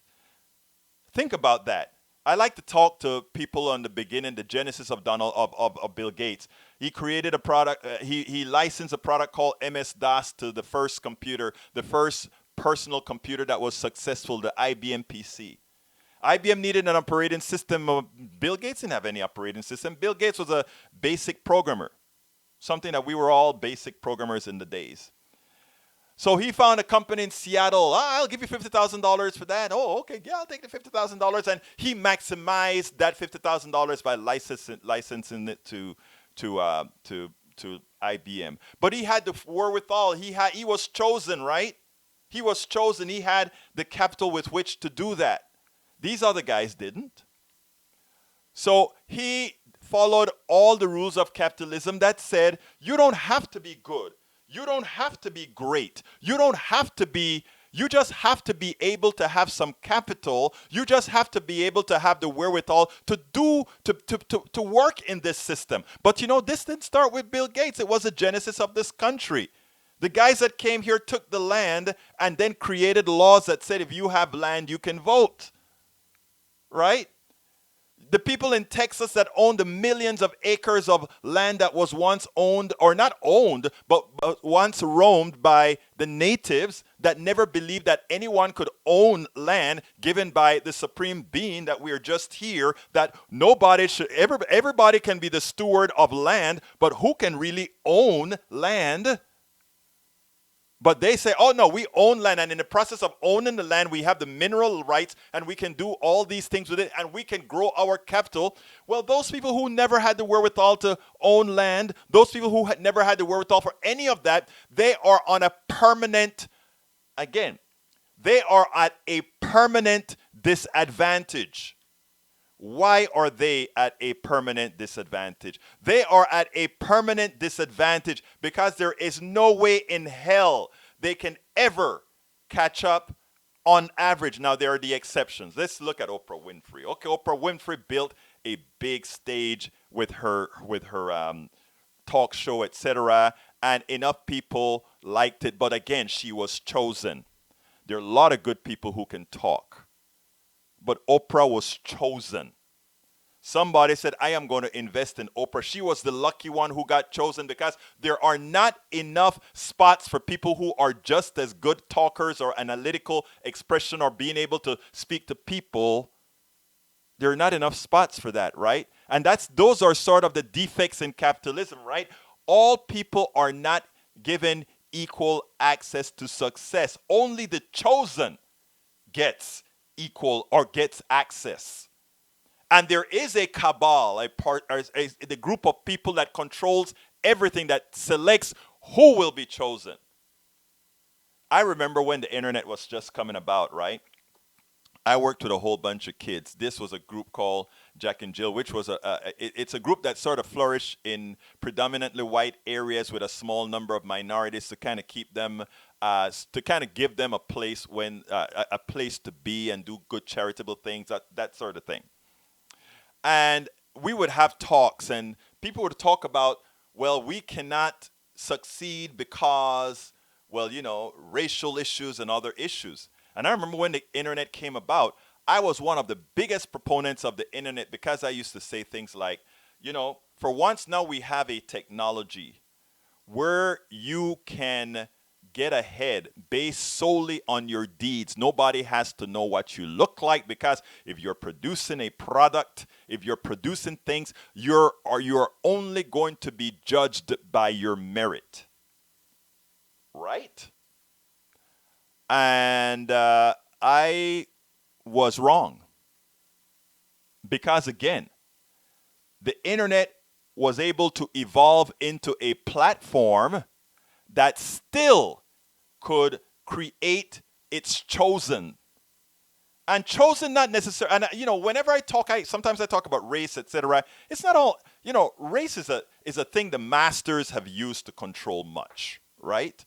Think about that. I like to talk to people on the beginning, the genesis of Bill Gates. He created a product, he licensed a product called MS-DOS to the first computer, the first personal computer that was successful, the IBM PC. IBM needed an operating system. Bill Gates didn't have any operating system. Bill Gates was a basic programmer, something that we were all basic programmers in the days. So he found a company in Seattle. I'll give you $50,000 for that. Oh, okay, yeah, I'll take the $50,000. And he maximized that $50,000 by licensing it to IBM. But he had the wherewithal. He was chosen, right? He was chosen. He had the capital with which to do that. These other guys didn't. So he followed all the rules of capitalism that said you don't have to be good. You don't have to be great. You just have to be able to have some capital. You just have to be able to have the wherewithal to work in this system. But you know, this didn't start with Bill Gates. It was the genesis of this country. The guys that came here took the land and then created laws that said if you have land, you can vote. Right? The people in Texas that owned the millions of acres of land that was once owned, or not owned, but once roamed by the natives that never believed that anyone could own land given by the supreme being, that we are just here, that everybody can be the steward of land, but who can really own land? But they say, oh no, we own land, and in the process of owning the land, we have the mineral rights, and we can do all these things with it, and we can grow our capital. Well, those people who never had the wherewithal to own land, those people who had never had the wherewithal for any of that, they are on a permanent, they are at a permanent disadvantage. Why are they at a permanent disadvantage? They are at a permanent disadvantage because there is no way in hell they can ever catch up on average. Now, there are the exceptions. Let's look at Oprah Winfrey. Okay, Oprah Winfrey built a big stage with her talk show, etc., and enough people liked it. But again, she was chosen. There are a lot of good people who can talk. But Oprah was chosen. Somebody said, I am going to invest in Oprah. She was the lucky one who got chosen because there are not enough spots for people who are just as good talkers or analytical expression or being able to speak to people. There are not enough spots for that, right? And those are sort of the defects in capitalism, right? All people are not given equal access to success. Only the chosen gets equal or gets access. And there is a cabal, the group of people that controls everything, that selects who will be chosen. I remember when the internet was just coming about, right? I worked with a whole bunch of kids. This was a group called Jack and Jill, which was it's a group that sort of flourished in predominantly white areas with a small number of minorities to kind of keep them, to kind of give them a place a place to be and do good charitable things, that sort of thing. And we would have talks, and people would talk about, well, we cannot succeed because, well, you know, racial issues and other issues. And I remember when the internet came about, I was one of the biggest proponents of the internet because I used to say things like, you know, for once now we have a technology where you can get ahead based solely on your deeds. Nobody has to know what you look like, because if you're producing a product, if you're producing things, you're only going to be judged by your merit. Right? And I was wrong. Because again, the internet was able to evolve into a platform that still could create its chosen. And chosen not necessarily, and whenever I talk, sometimes I talk about race, etc. It's not all, race is a thing the masters have used to control much, right?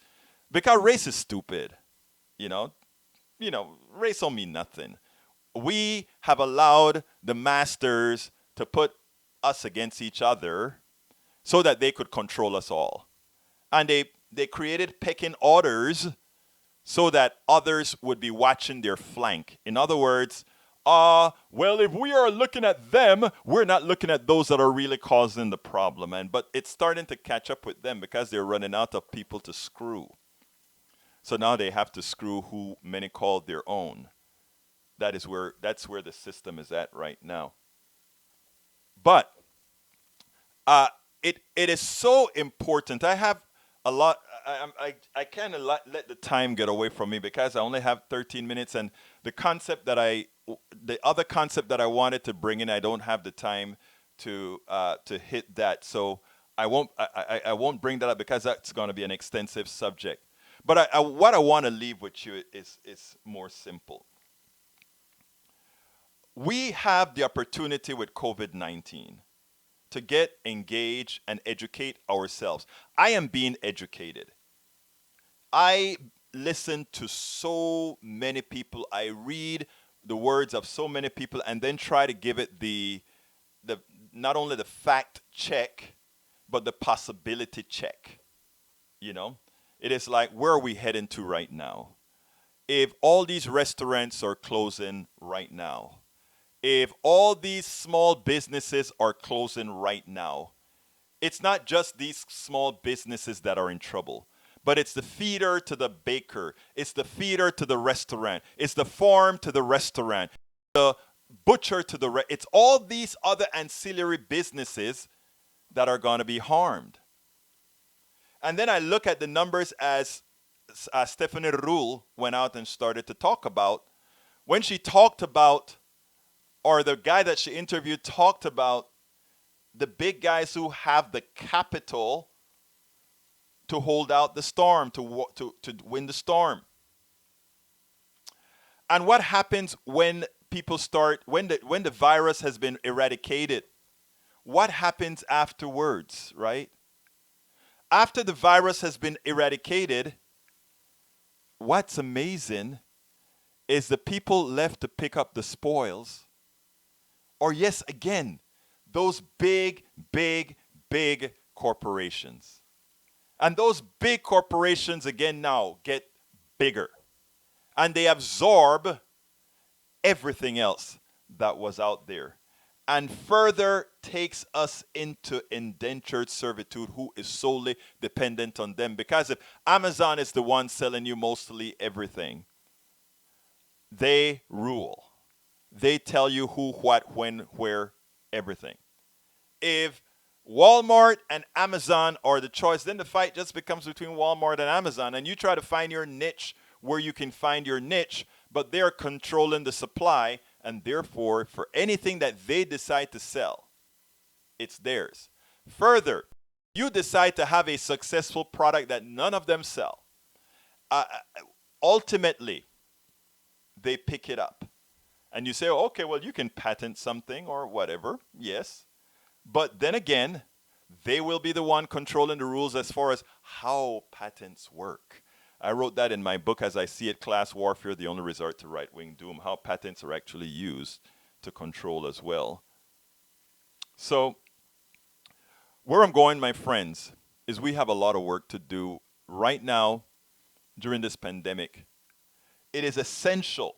Because race is stupid, race don't mean nothing. We have allowed the masters to put us against each other so that they could control us all. And they created pecking orders so that others would be watching their flank. In other words, well, if we are looking at them, we're not looking at those that are really causing the problem. But it's starting to catch up with them because they're running out of people to screw. So now they have to screw who many call their own. That's where the system is at right now. But it is so important. I have a lot. I kind of let the time get away from me because I only have 13 minutes, and the other concept that I wanted to bring in, I don't have the time to hit that. So I won't bring that up because that's going to be an extensive subject. But what I want to leave with you is more simple. We have the opportunity with COVID-19 to get engaged and educate ourselves. I am being educated. I listen to so many people. I read the words of so many people and then try to give it the not only the fact check, but the possibility check. It is like, where are we heading to right now? If all these restaurants are closing right now, if all these small businesses are closing right now, it's not just these small businesses that are in trouble, but it's the feeder to the baker. It's the feeder to the restaurant. It's the farm to the restaurant. The butcher to the it's all these other ancillary businesses that are going to be harmed. And then I look at the numbers as Stephanie Ruhl went out and started to talk about. When she talked about, or the guy that she interviewed talked about, the big guys who have the capital to hold out the storm, to win the storm. And what happens when people start, when the virus has been eradicated? What happens afterwards, right? After the virus has been eradicated, what's amazing is the people left to pick up the spoils. Or yes, again, those big, big, big corporations. And those big corporations, again, now get bigger. And they absorb everything else that was out there. And further takes us into indentured servitude, who is solely dependent on them. Because if Amazon is the one selling you mostly everything, they rule. They tell you who, what, when, where, everything. If Walmart and Amazon are the choice, then the fight just becomes between Walmart and Amazon. And you try to find your niche where you can find your niche, but they're controlling the supply. And therefore, for anything that they decide to sell, it's theirs. Further, you decide to have a successful product that none of them sell. Ultimately, they pick it up. And you say, oh, okay, well, you can patent something or whatever. Yes. But then again, they will be the one controlling the rules as far as how patents work. I wrote that in my book, As I See It, Class Warfare, the Only Resort to Right-Wing Doom, how patents are actually used to control as well. So where I'm going, my friends, is we have a lot of work to do right now during this pandemic. It is essential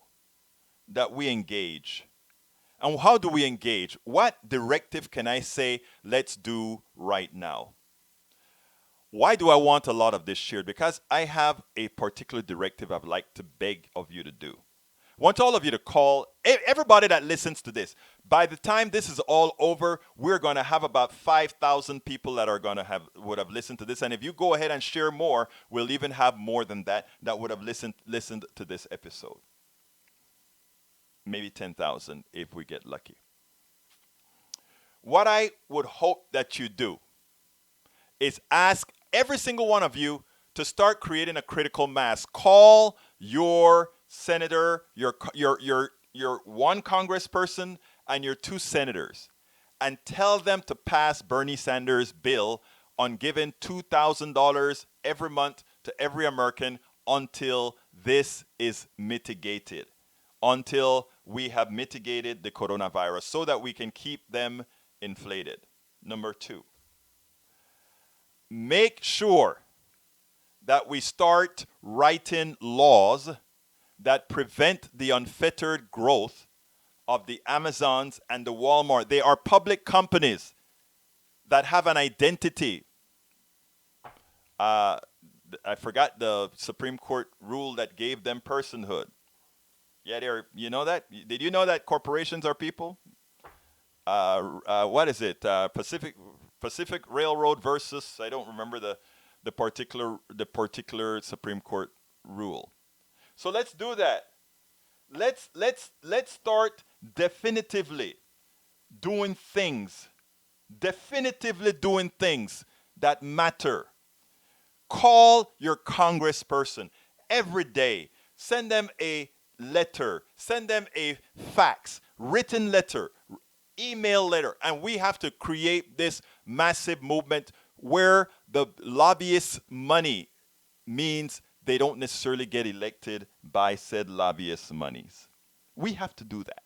that we engage. And how do we engage? What directive can I say, let's do right now? Why do I want a lot of this shared? Because I have a particular directive I'd like to beg of you to do. I want all of you to call everybody that listens to this. By the time this is all over, we're going to have about 5,000 people that are going to would have listened to this. And if you go ahead and share more, we'll even have more than that would have listened to this episode. Maybe 10,000 if we get lucky. What I would hope that you do is ask every single one of you to start creating a critical mass. Call your senator, your one congressperson, and your 2 senators, and tell them to pass Bernie Sanders' bill on giving $2,000 every month to every American until this is mitigated, until we have mitigated the coronavirus, so that we can keep them inflated. Number 2, make sure that we start writing laws that prevent the unfettered growth of the Amazons and the Walmart. They are public companies that have an identity. I forgot the Supreme Court rule that gave them personhood. Yeah, you know that? Did you know that corporations are people? What is it? Pacific Railroad versus, I don't remember the particular Supreme Court rule. So let's do that. Let's start definitively doing things that matter. Call your congressperson every day. Send them a letter. Send them a fax, written letter, email letter. And we have to create this massive movement where the lobbyists' money means they don't necessarily get elected by said lobbyists' monies. We have to do that.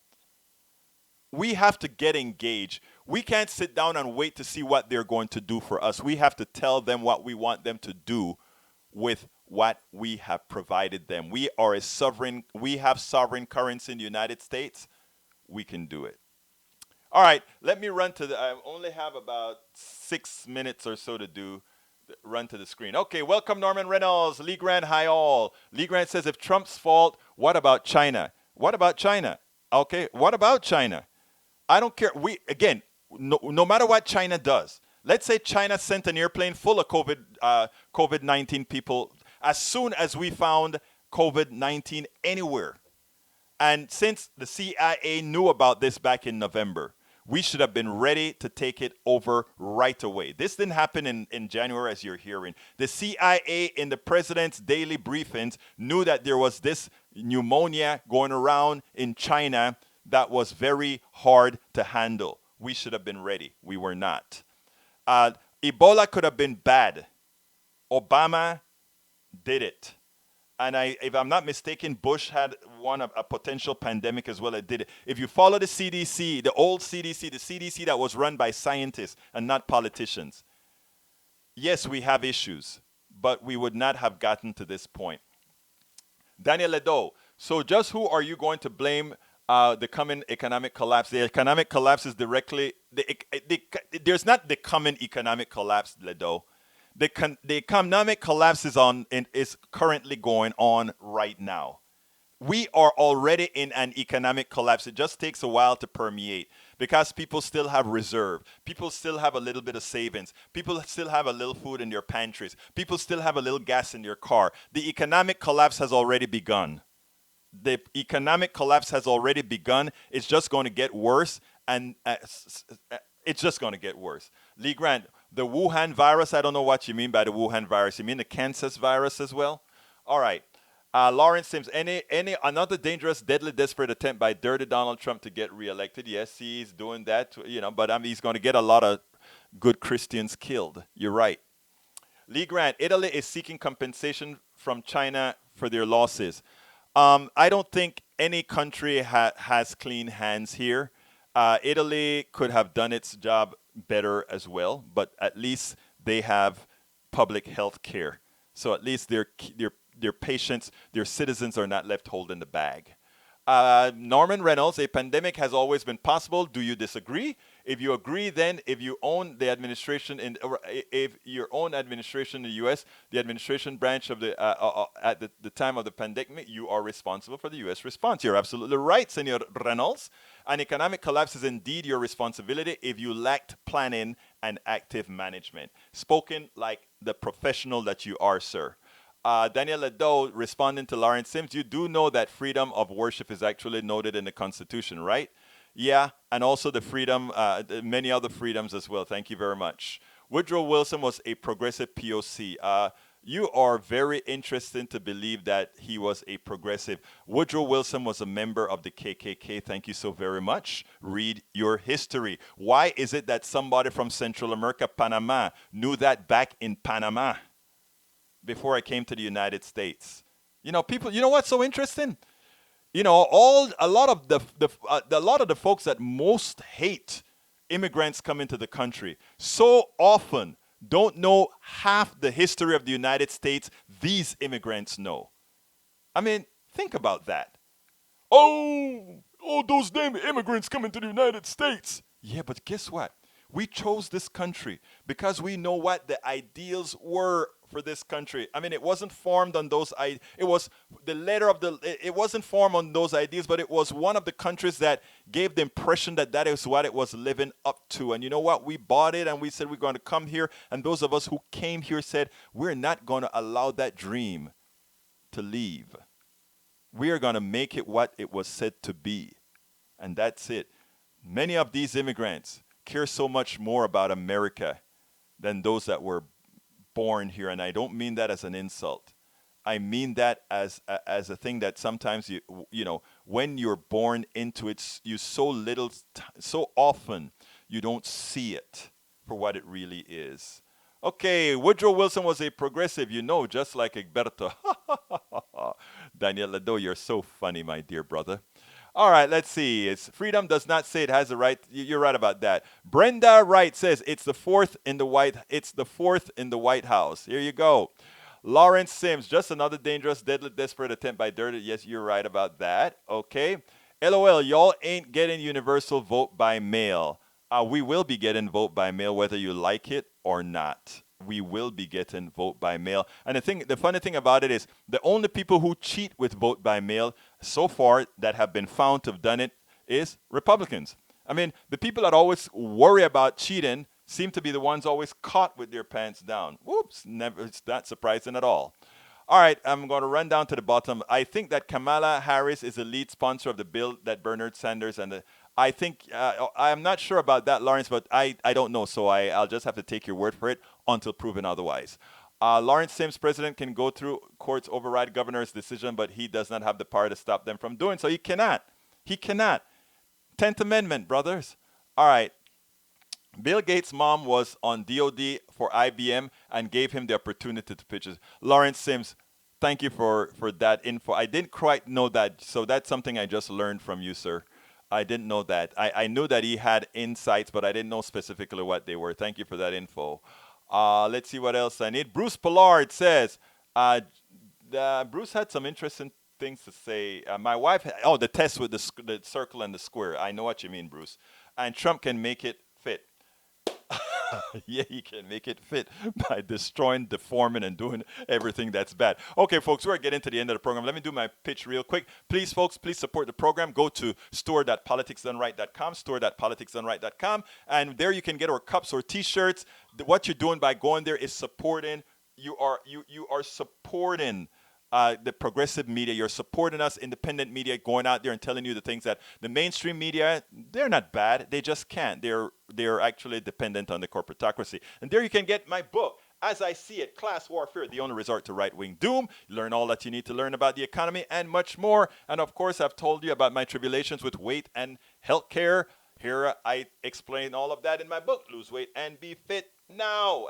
We have to get engaged. We can't sit down and wait to see what they're going to do for us. We have to tell them what we want them to do with what we have provided them. We have sovereign currency in the United States. We can do it. All right, let me run to I only have about 6 minutes or so to run to the screen. Okay, welcome Norman Reynolds, Lee Grant, hi all. Lee Grant says, if Trump's fault, what about China? What about China? Okay, what about China? I don't care. No matter what China does, let's say China sent an airplane full of COVID-19 people as soon as we found COVID-19 anywhere. And since the CIA knew about this back in November, we should have been ready to take it over right away. This didn't happen in January, as you're hearing. The CIA in the president's daily briefings knew that there was this pneumonia going around in China that was very hard to handle. We should have been ready. We were not. Ebola could have been bad. Obama did it. And if I'm not mistaken, Bush had a potential pandemic as well. It did it. If you follow the CDC, the old CDC, the CDC that was run by scientists and not politicians, yes, we have issues, but we would not have gotten to this point. Daniel Ledo, so just who are you going to blame the coming economic collapse? The economic collapse is directly, there's not the coming economic collapse, Ledo. The economic collapse is currently going on right now. We are already in an economic collapse. It just takes a while to permeate because people still have reserve. People still have a little bit of savings. People still have a little food in their pantries. People still have a little gas in their car. The economic collapse has already begun. The economic collapse has already begun. It's just going to get worse, and it's just going to get worse. Lee Grant, the Wuhan virus, I don't know what you mean by the Wuhan virus. You mean the Kansas virus as well? All right. Lawrence Sims, another dangerous, deadly, desperate attempt by dirty Donald Trump to get reelected. Yes, he's doing that, but he's going to get a lot of good Christians killed. You're right. Lee Grant, Italy is seeking compensation from China for their losses. I don't think any country has clean hands here. Italy could have done its job better as well, but at least they have public health care. So at least their patients, their citizens are not left holding the bag. Norman Reynolds, a pandemic has always been possible. Do you disagree? If you agree, then if you own the administration or if your own administration in the U.S., the administration branch of at the time of the pandemic, you are responsible for the U.S. response. You're absolutely right, Senor Reynolds. An economic collapse is indeed your responsibility if you lacked planning and active management. Spoken like the professional that you are, sir. Daniel Ledo, responding to Lawrence Sims, you do know that freedom of worship is actually noted in the Constitution, right? Yeah, and also the freedom, many other freedoms as well. Thank you very much. Woodrow Wilson was a progressive POC. You are very interesting to believe that he was a progressive. Woodrow Wilson was a member of the KKK. Thank you so very much. Read your history. Why is it that somebody from Central America, Panama, knew that back in Panama before I came to the United States? You know, people. You know what's so interesting? You know, a lot of the folks that most hate immigrants coming to the country so often don't know half the history of the United States these immigrants know. I mean, think about that. Oh, those damn immigrants coming to the United States. Yeah, but guess what? We chose this country because we know what the ideals were for this country. I mean, it wasn't formed on those it was the letter of the it wasn't formed on those ideas, but it was one of the countries that gave the impression that that is what it was living up to. And you know what? We bought it and we said we're going to come here, and those of us who came here said we're not going to allow that dream to leave. We are going to make it what it was said to be. And that's it. Many of these immigrants care so much more about America than those that were born here. And I don't mean that as an insult. I mean that as a thing that sometimes you know, when you're born into it, you so often you don't see it for what it really is. Okay, Woodrow Wilson was a progressive, you know, just like Egberto. Daniel Lado, you're so funny, my dear brother. All right, let's see. Freedom does not say it has a right. You're right about that. Brenda Wright says it's the fourth in the White House. Here you go. Lawrence Sims, just another dangerous, deadly, desperate attempt by Dirty. Yes, you're right about that. Okay. LOL, y'all ain't getting universal vote by mail. We will be getting vote by mail whether you like it or not. We will be getting vote by mail. And the funny thing about it is the only people who cheat with vote by mail so far that have been found to have done it is Republicans. I mean, the people that always worry about cheating seem to be the ones always caught with their pants down. Whoops, it's not surprising at all. All right, I'm going to run down to the bottom. I think that Kamala Harris is the lead sponsor of the bill that Bernard Sanders and I think, I'm not sure about that, Lawrence, but I don't know. So I'll just have to take your word for it until proven otherwise. Lawrence Sims, president, can go through courts, override governor's decision, but he does not have the power to stop them from doing so. He cannot. He cannot. 10th Amendment, brothers. All right. Bill Gates' mom was on DOD for IBM and gave him the opportunity to pitch it. Lawrence Sims, thank you for that info. I didn't quite know that, so that's something I just learned from you, sir. I didn't know that. I knew that he had insights, but I didn't know specifically what they were. Thank you for that info. Let's see what else I need. Bruce Pollard says, Bruce had some interesting things to say. My wife, the test with the circle and the square. I know what you mean, Bruce. And Trump can make it fit. Yeah, he can make it fit by destroying, deforming, and doing everything that's bad. Okay, folks, we're getting to the end of the program. Let me do my pitch real quick. Please, folks, please support the program. Go to store.politicsdoneright.com, store.politicsdoneright.com, and there you can get our cups or T-shirts. What you're doing by going there is supporting. You are supporting the progressive media. You're supporting us, independent media, going out there and telling you the things that the mainstream media, they're not bad. They just can't. They're actually dependent on the corporatocracy. And there you can get my book, As I See It, Class Warfare, the only resort to right-wing doom. You learn all that you need to learn about the economy and much more. And of course, I've told you about my tribulations with weight and healthcare. Here I explain all of that in my book, Lose Weight and Be Fit Now.